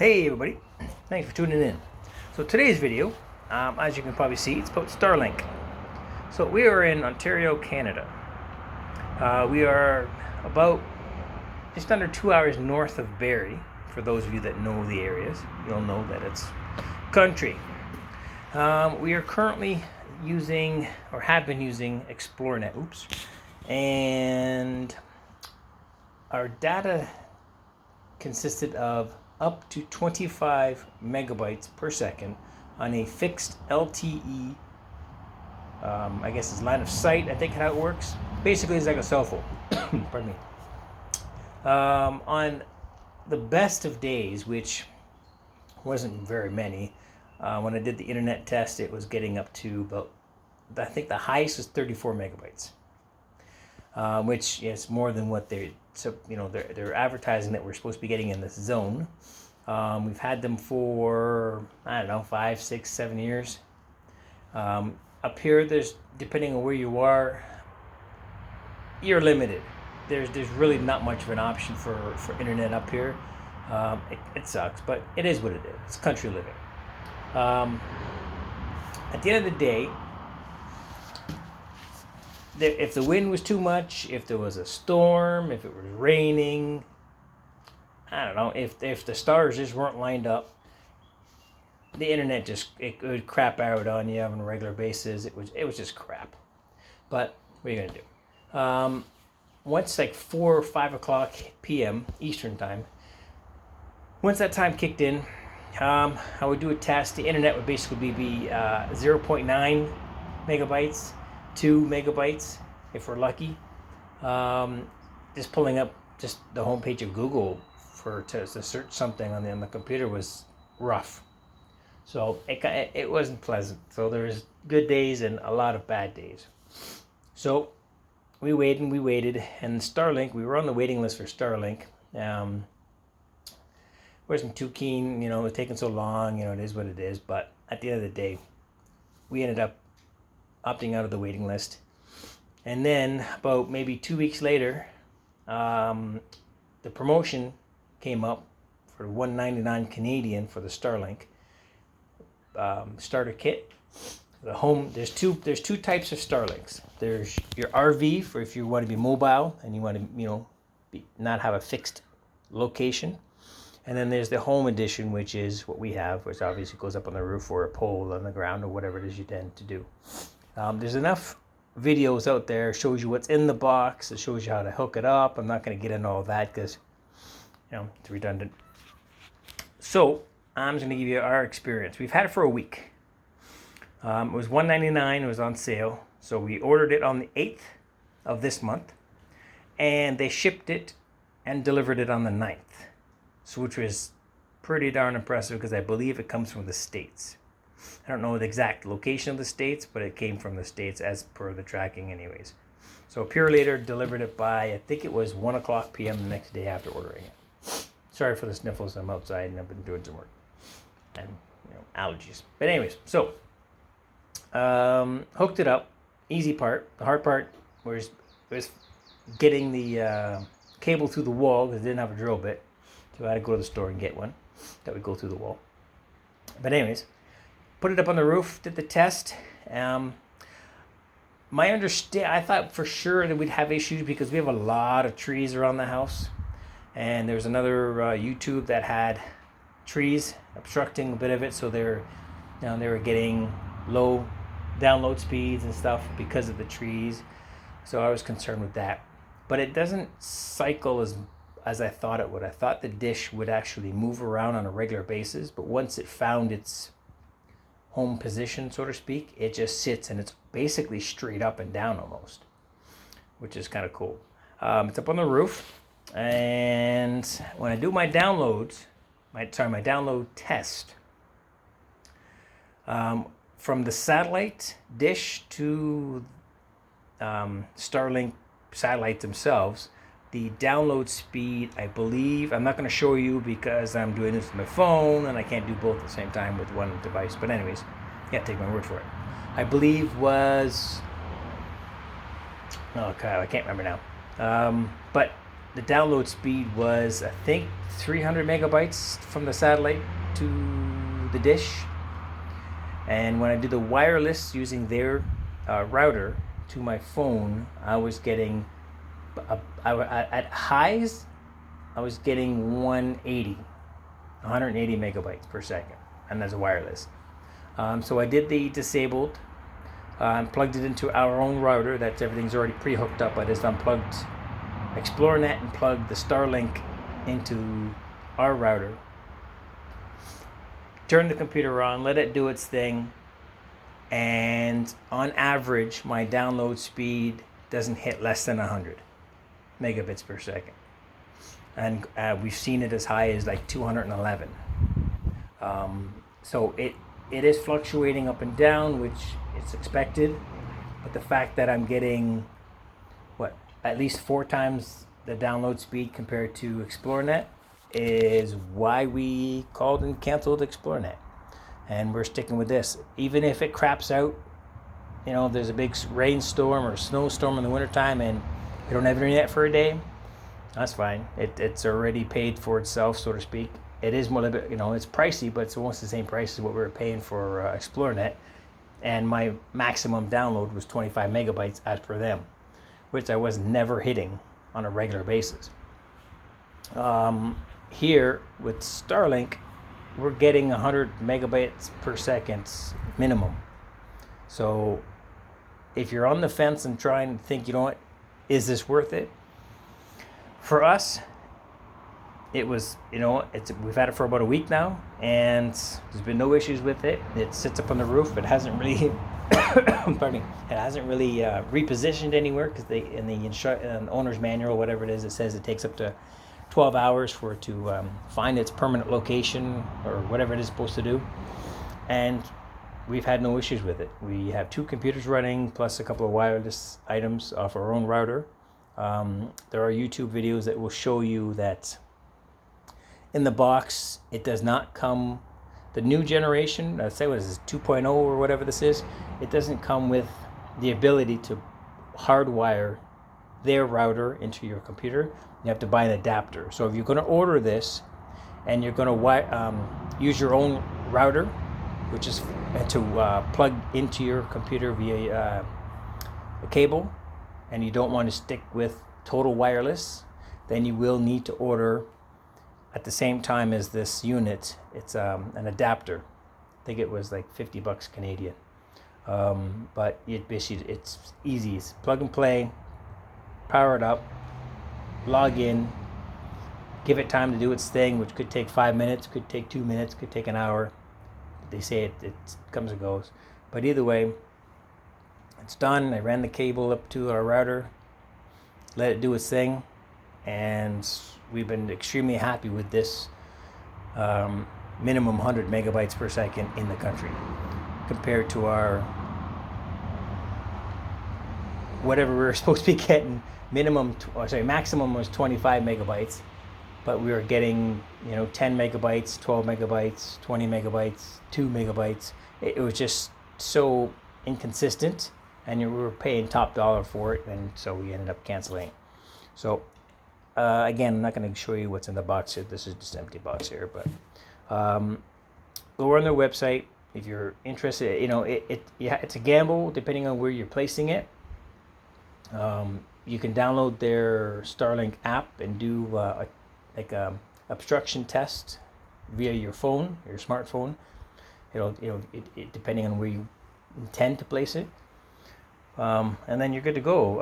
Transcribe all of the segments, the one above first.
Hey everybody, thanks for tuning in. So today's video, as you can probably see, it's about Starlink. So we are in Ontario, Canada. We are about just under 2 hours north of Barrie. For those of you that know the areas, you'll know that it's country. We are currently using, or have been using, xplornet. And our data consisted of up to 25 megabytes per second on a fixed LTE, I guess it's line of sight, I think how it works. Basically, it's like a cell phone. Pardon me. On the best of days, which wasn't very many, when I did the internet test, it was getting up to about, I think the highest was 34 megabytes, which is more than what they're advertising that we're supposed to be getting in this zone. We've had them for, I don't know, 5, 6, 7 years. Up here, there's, depending on where you are, you're limited. There's really not much of an option for internet up here. It sucks, but it is what it is. It's country living. At the end of the day, if the wind was too much, if there was a storm, if it was raining, I don't know, if the stars just weren't lined up, the internet it would crap out on you on a regular basis. It was just crap. But what are you gonna do? Once like 4 or 5 o'clock p.m. Eastern time, once that time kicked in, I would do a test. The internet would basically be 0.9 megabytes, 2 megabytes if we're lucky. Just pulling up just the homepage of Google to search something on the computer was rough. So it wasn't pleasant. So there's good days and a lot of bad days. So we waited, and Starlink, we were on the waiting list for Starlink. Wasn't too keen, it was taking so long, it is what it is. But at the end of the day, we ended up opting out of the waiting list. And then about maybe 2 weeks later, the promotion came up for $199 Canadian for the Starlink starter kit. The home, there's two types of Starlinks. There's your RV for if you want to be mobile and you want to not have a fixed location. And then there's the home edition, which is what we have, which obviously goes up on the roof or a pole on the ground or whatever it is you tend to do. There's enough videos out there. It shows you what's in the box. It shows you how to hook it up. I'm not going to get into all that because it's redundant. So I'm just going to give you our experience. We've had it for a week. It was $199. It was on sale. So we ordered it on the 8th of this month, and they shipped it and delivered it on the 9th. So which was pretty darn impressive because I believe it comes from the States. I don't know the exact location of the States, but it came from the States as per the tracking anyways. So Purelator delivered it by, I think it was 1 o'clock p.m. the next day after ordering it. Sorry for the sniffles. I'm outside and I've been doing some work. And, allergies. But anyways, so hooked it up. Easy part. The hard part was getting the cable through the wall because it didn't have a drill bit. So I had to go to the store and get one that would go through the wall. But anyways, put it up on the roof, did the test. I thought for sure that we'd have issues because we have a lot of trees around the house. And there's another YouTube that had trees obstructing a bit of it. So they were getting low download speeds and stuff because of the trees. So I was concerned with that. But it doesn't cycle as I thought it would. I thought the dish would actually move around on a regular basis, but once it found its home position, so to speak, it just sits and it's basically straight up and down almost, which is kind of cool. It's up on the roof, and when I do my downloads, my download test, from the satellite dish to Starlink satellites themselves, the download speed, I believe, I'm not going to show you because I'm doing this with my phone and I can't do both at the same time with one device. But anyways, you got to take my word for it. I believe was, oh God, I can't remember now. But the download speed was, I think, 300 megabytes from the satellite to the dish. And when I did the wireless using their router to my phone, I was getting, at highs, I was getting 180 megabytes per second, and that's a wireless. So I did the disabled, plugged it into our own router. That's everything's already pre-hooked up. I just unplugged xplornet and plugged the Starlink into our router. Turned the computer on, let it do its thing, and on average, my download speed doesn't hit less than 100 megabits per second. And we've seen it as high as like 211. So it is fluctuating up and down, which is expected. But the fact that I'm getting, at least 4 times the download speed compared to xplornet is why we called and canceled xplornet. And we're sticking with this. Even if it craps out, there's a big rainstorm or snowstorm in the wintertime and we don't have internet for a day, that's fine. It's already paid for itself, so to speak. It is more, it's pricey, but it's almost the same price as what we were paying for xplornet. And my maximum download was 25 megabytes as per them, which I was never hitting on a regular basis. Here with Starlink, we're getting 100 megabytes per second minimum. So if you're on the fence and trying to think, is this worth it? For us, it was, we've had it for about a week now, and there's been no issues with it. It sits up on the roof. It hasn't really, pardon me, it hasn't really repositioned anywhere, because in the owner's manual, whatever it is, it says it takes up to 12 hours for it to find its permanent location or whatever it is supposed to do. And we've had no issues with it. We have 2 computers running plus a couple of wireless items off our own router. There are YouTube videos that will show you that in the box it does not come, the new generation, let's say what is this, 2.0 or whatever this is, it doesn't come with the ability to hardwire their router into your computer. You have to buy an adapter. So if you're going to order this and you're going to use your own router, which is to plug into your computer via a cable, and you don't want to stick with total wireless, then you will need to order at the same time as this unit. It's an adapter. I think it was like $50 Canadian. But it's easy. It's plug and play, power it up, log in, give it time to do its thing, which could take 5 minutes, could take 2 minutes, could take an hour. They say it comes and goes. But either way, it's done. I ran the cable up to our router, let it do its thing, and we've been extremely happy with this minimum 100 megabytes per second in the country compared to our whatever we were supposed to be getting. Maximum was 25 megabytes, but we were getting 10 megabytes, 12 megabytes, 20 megabytes, 2 megabytes. It was just so inconsistent, and we were paying top dollar for it, and so we ended up canceling. So again, I'm not going to show you what's in the box here. This is just an empty box here, but go on their website if you're interested. It's a gamble depending on where you're placing it. You can download their Starlink app and do a obstruction test via your phone, your smartphone. It depending on where you intend to place it, and then you're good to go.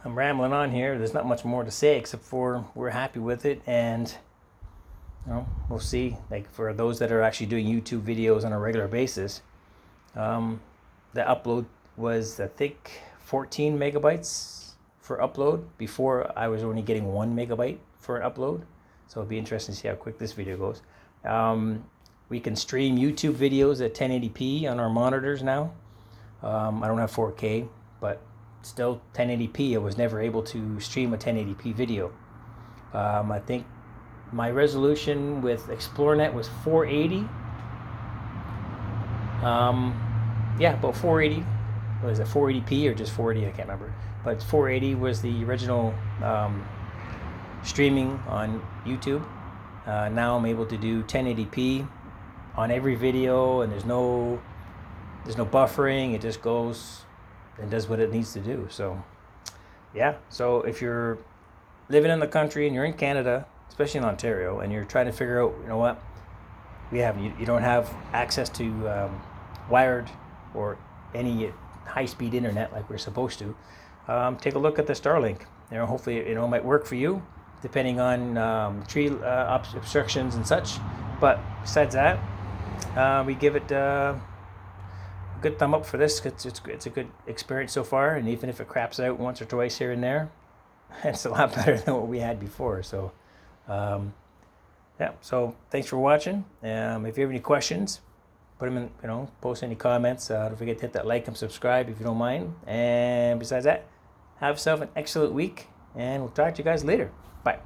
I'm rambling on here. There's not much more to say except for we're happy with it, and we'll see. Like for those that are actually doing YouTube videos on a regular basis, the upload was, I think, 14 megabytes for upload. Before, I was only getting 1 megabyte for an upload, so it'll be interesting to see how quick this video goes. We can stream YouTube videos at 1080p on our monitors now. I don't have 4K, but still 1080p. I was never able to stream a 1080p video. I think my resolution with xplornet was 480. About 480. Was it 480p or just 480? I can't remember. But 480 was the original streaming on YouTube. Now I'm able to do 1080p on every video, and there's no buffering. It just goes and does what it needs to do. So yeah, so if you're living in the country and you're in Canada, especially in Ontario, and you're trying to figure out, you know what, you don't have access to wired or any high-speed internet like we're supposed to, take a look at the Starlink. Hopefully it might work for you, depending on tree obstructions and such. But besides that, we give it a good thumb up for this. It's a good experience so far, and even if it craps out once or twice here and there, it's a lot better than what we had before. So yeah, so thanks for watching. If you have any questions, put them in, post any comments. Don't forget to hit that like and subscribe if you don't mind. And besides that, have yourself an excellent week, and we'll talk to you guys later. Bye.